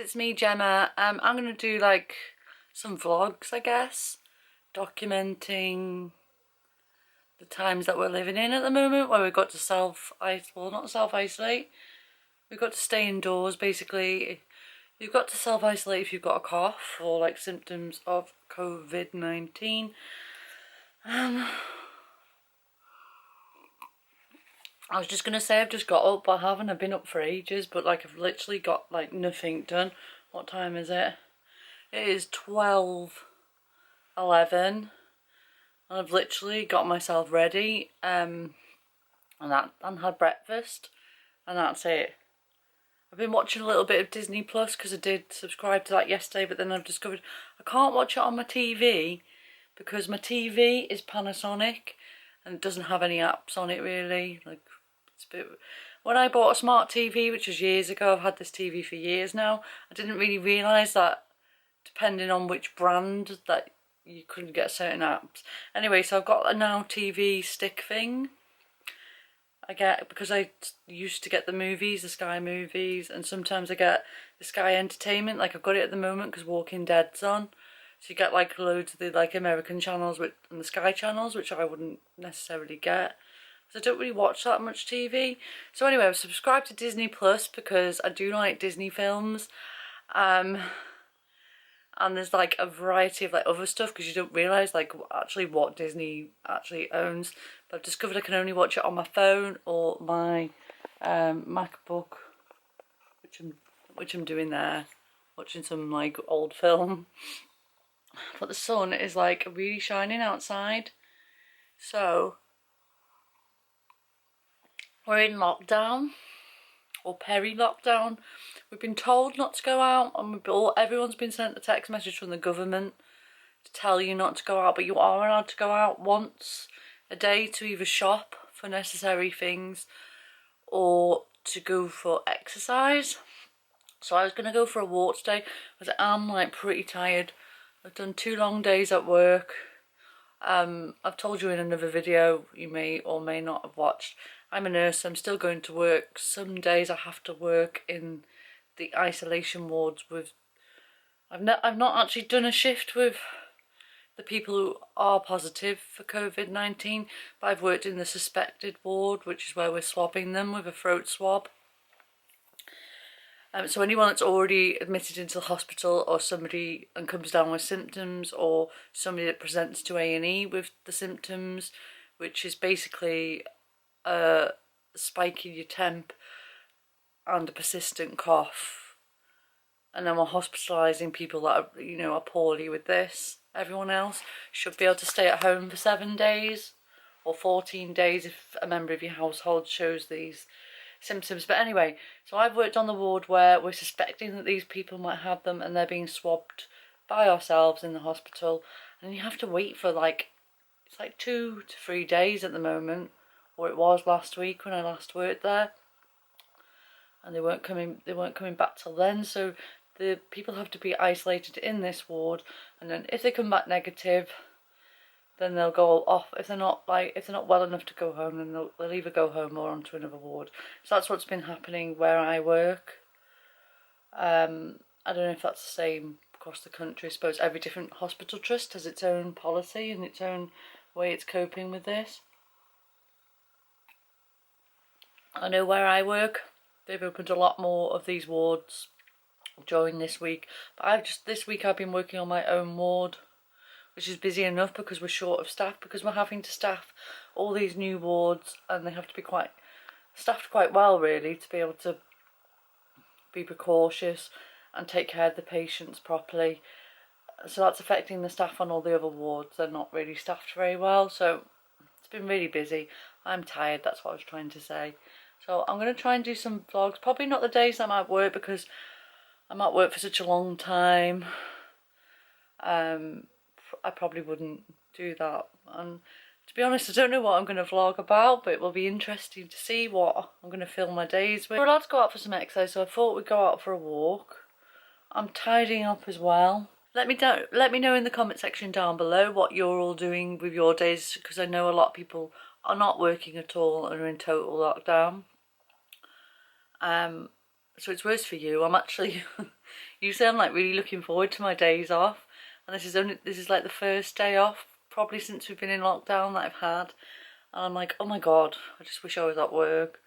it's me, Gemma. I'm going to do like some vlogs, I guess, documenting the times that we're living in at the moment, where we've got to not self-isolate, we've got to stay indoors basically. You've got to self-isolate if you've got a cough or like symptoms of COVID-19. I was just going to say I've just got up, but I haven't. I've been up for ages, but like I've literally got like nothing done. What time is it? It is 12:11 and I've literally got myself ready and had breakfast and that's it. I've been watching a little bit of Disney Plus because I did subscribe to that yesterday, but then I've discovered I can't watch it on my TV because my TV is Panasonic and it doesn't have any apps on it really. Like it's a bit... When I bought a smart TV, which was years ago, I've had this TV for years now, I didn't really realise that depending on which brand that you couldn't get certain apps. Anyway, so I've got a Now TV stick thing. I get, because I used to get the movies, the Sky movies, and sometimes I get the Sky Entertainment, like I've got it at the moment because Walking Dead's on. So you get like loads of the like American channels and the Sky channels, which I wouldn't necessarily get. So I don't really watch that much TV. So anyway, I've subscribed to Disney Plus because I do like Disney films. And there's like a variety of like other stuff because you don't realise like actually what Disney actually owns. But I've discovered I can only watch it on my phone or my MacBook, which I'm doing there, watching some like old film. But the sun is like really shining outside, so we're in lockdown or peri-lockdown. We've been told not to go out, and everyone's been sent a text message from the government to tell you not to go out, but you are allowed to go out once a day to either shop for necessary things or to go for exercise. So I was going to go for a walk today because I'm like pretty tired. I've done 2 long days at work. I've told you in another video, you may or may not have watched, I'm a nurse, I'm still going to work. Some days I have to work in the isolation wards with... I've not actually done a shift with the people who are positive for COVID-19, but I've worked in the suspected ward, which is where we're swabbing them with a throat swab. So anyone that's already admitted into the hospital or somebody and comes down with symptoms, or somebody that presents to A&E with the symptoms, which is basically a spike in your temp and a persistent cough, and then we're hospitalising people that are, you know, are poorly with this. Everyone else should be able to stay at home for 7 days or 14 days if a member of your household shows these symptoms. But anyway, so I've worked on the ward where we're suspecting that these people might have them, and they're being swabbed by ourselves in the hospital, and you have to wait for like, it's like 2 to 3 days at the moment, or it was last week when I last worked there, and they weren't coming back till then. So the people have to be isolated in this ward, and then if they come back negative, then they'll go off. If they're not well enough to go home, then they'll either go home or onto another ward. So that's what's been happening where I work. I don't know if that's the same across the country. I suppose every different hospital trust has its own policy and its own way it's coping with this. I know where I work, they've opened a lot more of these wards during this week, but this week I've been working on my own ward, which is busy enough because we're short of staff, because we're having to staff all these new wards, and they have to be staffed quite well really to be able to be precautious and take care of the patients properly. So that's affecting the staff on all the other wards. They're not really staffed very well, so it's been really busy. I'm tired, that's what I was trying to say. So I'm going to try and do some vlogs, probably not the days I'm at work because I'm at work for such a long time. I probably wouldn't do that, and to be honest I don't know what I'm going to vlog about, but it will be interesting to see what I'm going to fill my days with. We're allowed to go out for some exercise, so I thought we'd go out for a walk. I'm tidying up as well. Let me know in the comment section down below what you're all doing with your days, because I know a lot of people are not working at all and are in total lockdown. so it's worse for you. I'm actually, usually I'm like really looking forward to my days off, and this is like the first day off probably since we've been in lockdown that I've had, and I'm like, oh my god, I just wish I was at work,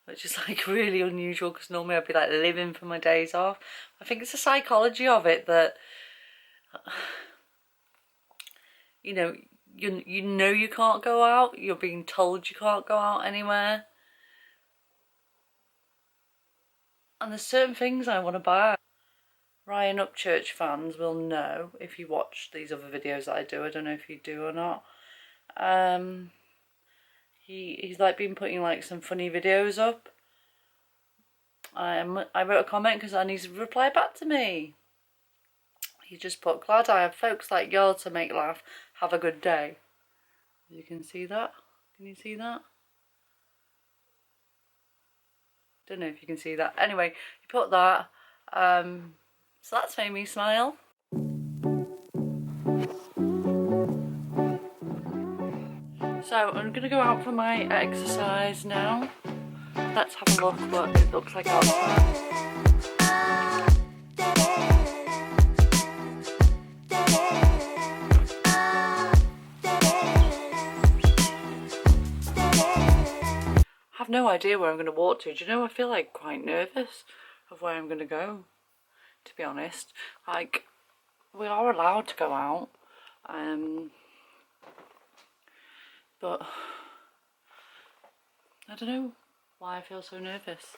which is like really unusual because normally I'd be like living for my days off. I think it's the psychology of it that, you know, you know you can't go out, you're being told you can't go out anywhere, and there's certain things I want to buy. Ryan Upchurch fans will know if you watch these other videos that I do. I don't know if you do or not. He's like been putting like some funny videos up. I wrote a comment because I need to reply back to me. He just put, glad I have folks like y'all to make laugh. Have a good day. You can see that? Can you see that? Don't know if you can see that. Anyway, he put that. So that's made me smile. So I'm going to go out for my exercise now. Let's have a look what it looks like outside. I have no idea where I'm going to walk to. Do you know, I feel like quite nervous of where I'm going to go, to be honest. Like, we are allowed to go out, but I don't know why I feel so nervous.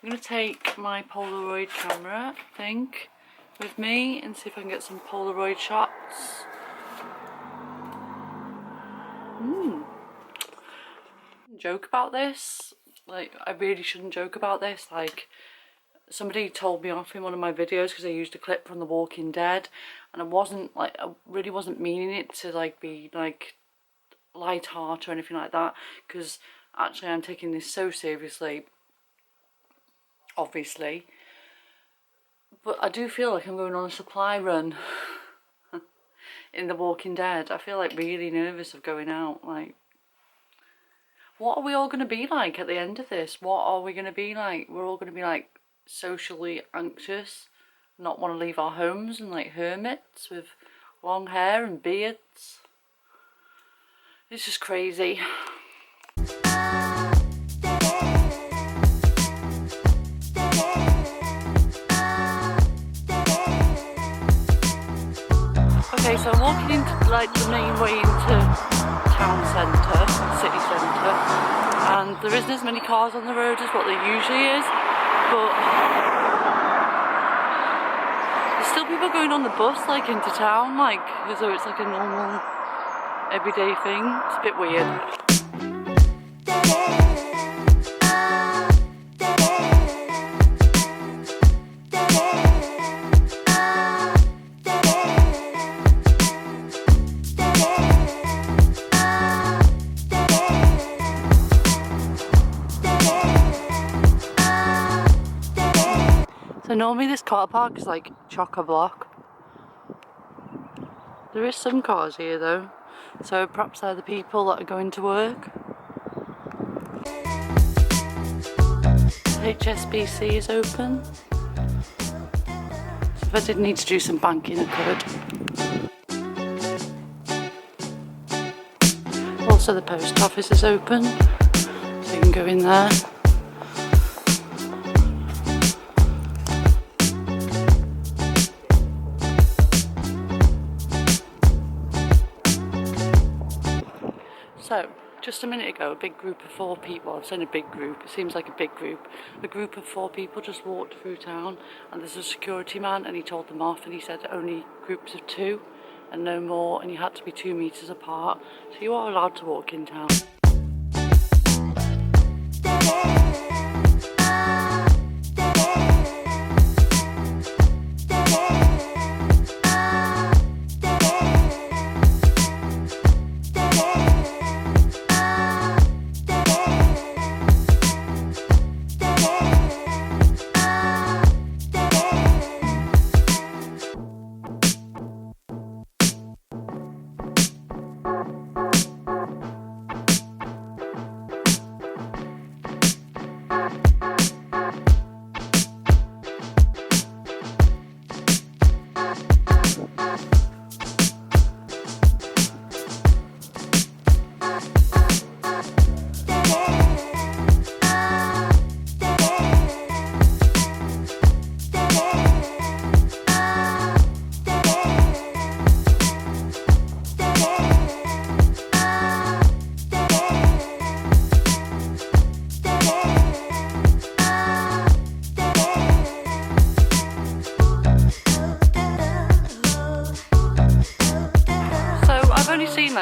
I'm going to take my Polaroid camera, I think, with me and see if I can get some Polaroid shots. Joke about this. Like, I really shouldn't joke about this. Like, somebody told me off in one of my videos because I used a clip from The Walking Dead, and I really wasn't meaning it to like be like light-hearted or anything like that, because actually I'm taking this so seriously, obviously, but I do feel like I'm going on a supply run in The Walking Dead. I feel like really nervous of going out. Like, what are we all going to be like at the end of this? What are we going to be like? We're all going to be like socially anxious, not want to leave our homes, and like hermits with long hair and beards. It's just crazy. Okay, so I'm walking into like the main way into town centre, city centre, and there isn't as many cars on the road as what there usually is, but there's still people going on the bus like into town, like as though it's like a normal everyday thing. It's a bit weird. So normally this car park is like chock-a-block. There is some cars here though, so perhaps they're the people that are going to work. HSBC is open, so if I did need to do some banking I could. Also the post office is open, so you can go in there. So, just a minute ago, a big group of 4 people, I've seen a big group, it seems like a big group of 4 people just walked through town, and there's a security man and he told them off, and he said only groups of 2 and no more, and you had to be 2 metres apart, so you are allowed to walk in town.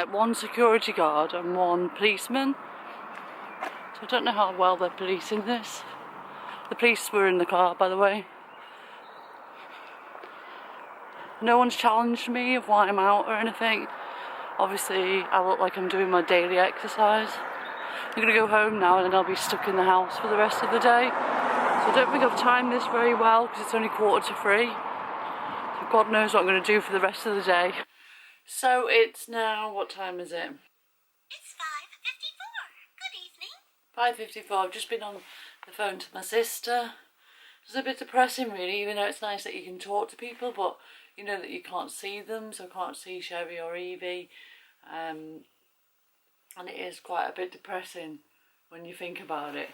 like one security guard and one policeman. So I don't know how well they're policing this. The police were in the car, by the way. No one's challenged me of why I'm out or anything. Obviously, I look like I'm doing my daily exercise. I'm going to go home now and then I'll be stuck in the house for the rest of the day. So I don't think I've timed this very well because it's only 2:45. So God knows what I'm going to do for the rest of the day. So it's now, what time is it? It's 5:54. Good evening. 5:54. I've just been on the phone to my sister. It's a bit depressing really, even though it's nice that you can talk to people, but you know that you can't see them, so I can't see Sherry or Evie. And it is quite a bit depressing when you think about it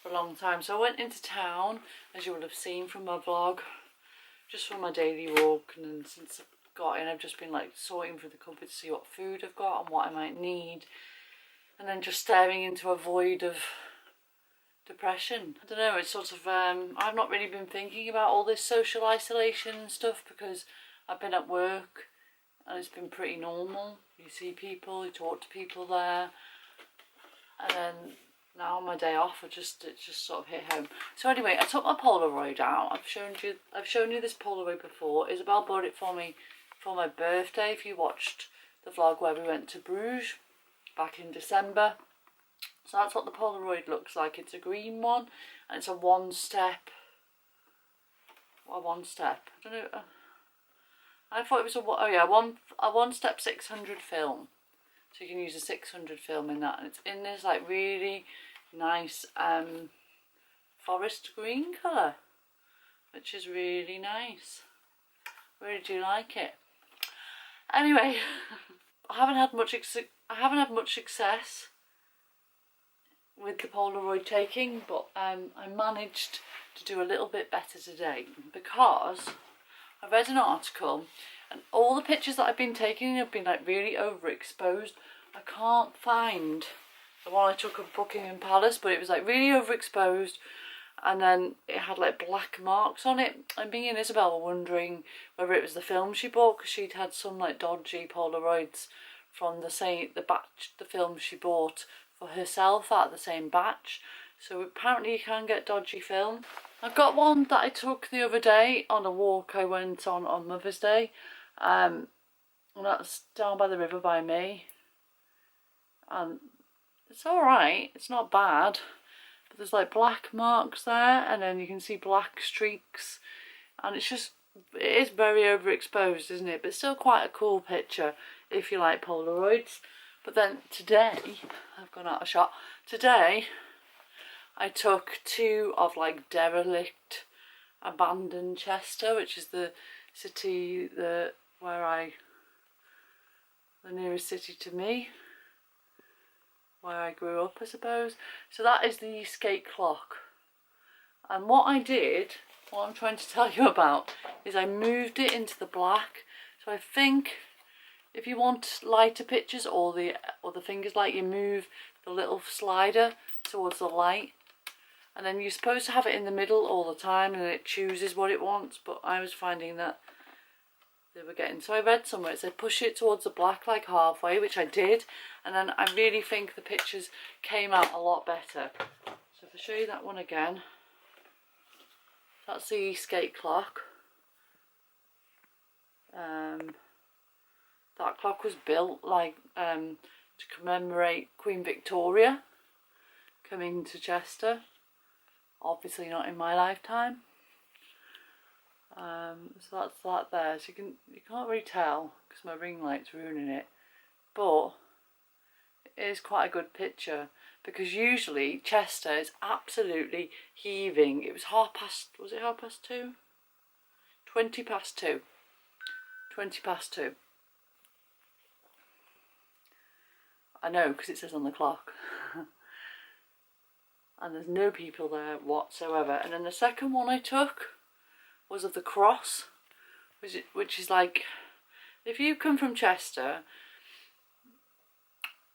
for a long time. So I went into town, as you will have seen from my vlog, just for my daily walk, and then since I've got in I've just been like sorting through the cupboard to see what food I've got and what I might need, and then just staring into a void of depression. I don't know, it's sort of, I've not really been thinking about all this social isolation and stuff because I've been at work and it's been pretty normal. You see people, you talk to people there, and then now on my day off it just sort of hit home. So anyway, I took my Polaroid out. I've shown you this Polaroid before. Isabel bought it for me for my birthday, if you watched the vlog where we went to Bruges back in December. So that's what the Polaroid looks like. It's a green one and it's a one step. I don't know. I thought it was a one step 600 film. So you can use a 600 film in that, and it's in this like really nice forest green colour, which is really nice. Really do like it. Anyway, I haven't had much success with the Polaroid taking, but I managed to do a little bit better today because I read an article and all the pictures that I've been taking have been like really overexposed. I can't find the one I took of Buckingham Palace, but it was like really overexposed, and then it had like black marks on it, and me and Isabel were wondering whether it was the film she bought, because she'd had some like dodgy Polaroids from the film she bought for herself out of the same batch. So apparently you can get dodgy film. I've got one that I took the other day on a walk I went on Mother's Day, and that's down by the river by me, and it's alright, it's not bad, but there's like black marks there, and then you can see black streaks, and it is very overexposed, isn't it? But it's still quite a cool picture if you like Polaroids. But then today, I've gone out of shot. Today, I took two of like derelict, abandoned Chester, which is the city the nearest city to me, where I grew up, I suppose. So that is the Eastgate clock. And what I'm trying to tell you about, is I moved it into the black. So I think if you want lighter pictures or the fingers light, you move the little slider towards the light, and then you're supposed to have it in the middle all the time and it chooses what it wants, but I was finding that they were getting, so I read somewhere it said push it towards the black like halfway, which I did, and then I really think the pictures came out a lot better. So if I show you that one again, that's the Eastgate clock. That clock was built like to commemorate Queen Victoria coming to Chester. Obviously not in my lifetime. So that's that there. So you can't really tell because my ring light's ruining it, but it is quite a good picture because usually Chester is absolutely heaving. It was was it 2:30? 20 past 2. 20 past 2. I know because it says on the clock. And there's no people there whatsoever. And then the second one I took was of the cross, which is like, if you come from Chester,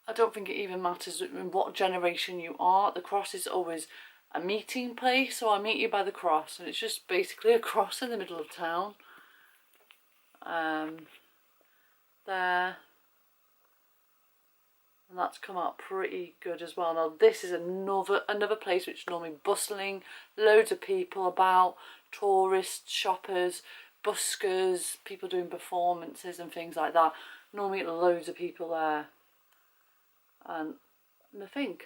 I don't think it even matters in what generation you are, the cross is always a meeting place. So I meet you by the cross, and it's just basically a cross in the middle of town. There, and that's come out pretty good as well. Now this is another place which is normally bustling, loads of people about, tourists, shoppers, buskers, people doing performances and things like that. Normally loads of people there, and I think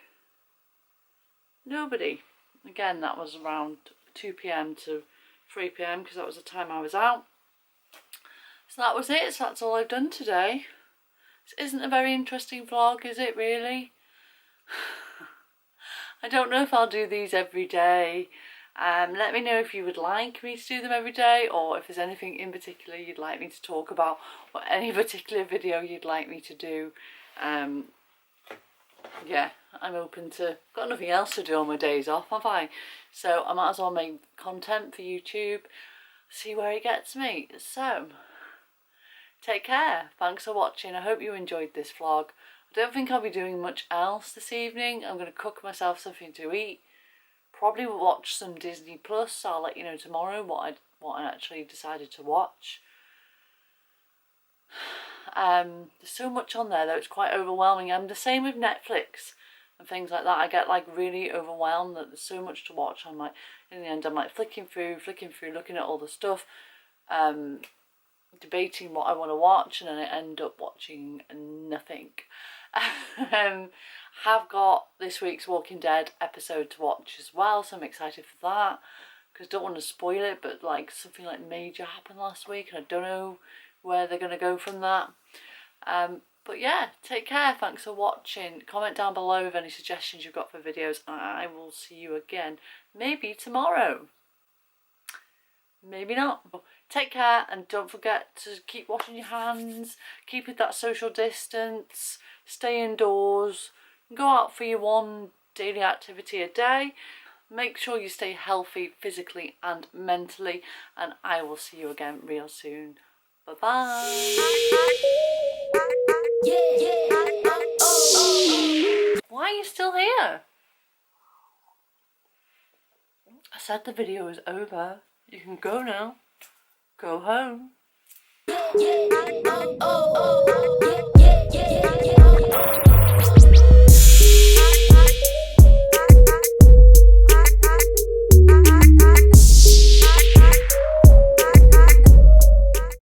nobody. Again, that was around 2 p.m. to 3 p.m. because that was the time I was out. So that was it. So that's all I've done today. This isn't a very interesting vlog, is it really? I don't know if I'll do these every day. Let me know if you would like me to do them every day, or if there's anything in particular you'd like me to talk about, or any particular video you'd like me to do. Yeah, I'm open to, got nothing else to do on my days off, have I? So I might as well make content for YouTube, see where it gets me. So, take care. Thanks for watching. I hope you enjoyed this vlog. I don't think I'll be doing much else this evening. I'm going to cook myself something to eat. Probably watch some Disney Plus. I'll let you know tomorrow what I actually decided to watch. There's so much on there though, it's quite overwhelming. I'm the same with Netflix and things like that. I get like really overwhelmed that there's so much to watch. I'm like, in the end I'm like flicking through, looking at all the stuff, debating what I want to watch, and then I end up watching nothing. Have got this week's Walking Dead episode to watch as well, so I'm excited for that, because I don't want to spoil it, but like something like major happened last week and I don't know where they're going to go from that. But yeah, take care. Thanks for watching. Comment down below with any suggestions you've got for videos, and I will see you again maybe tomorrow, maybe not. Take care, and don't forget to keep washing your hands, keep with that social distance, stay indoors, go out for your one daily activity a day. Make sure you stay healthy physically and mentally, and I will see you again real soon. Bye bye. Why are you still here? I said the video is over. You can go now. Go home.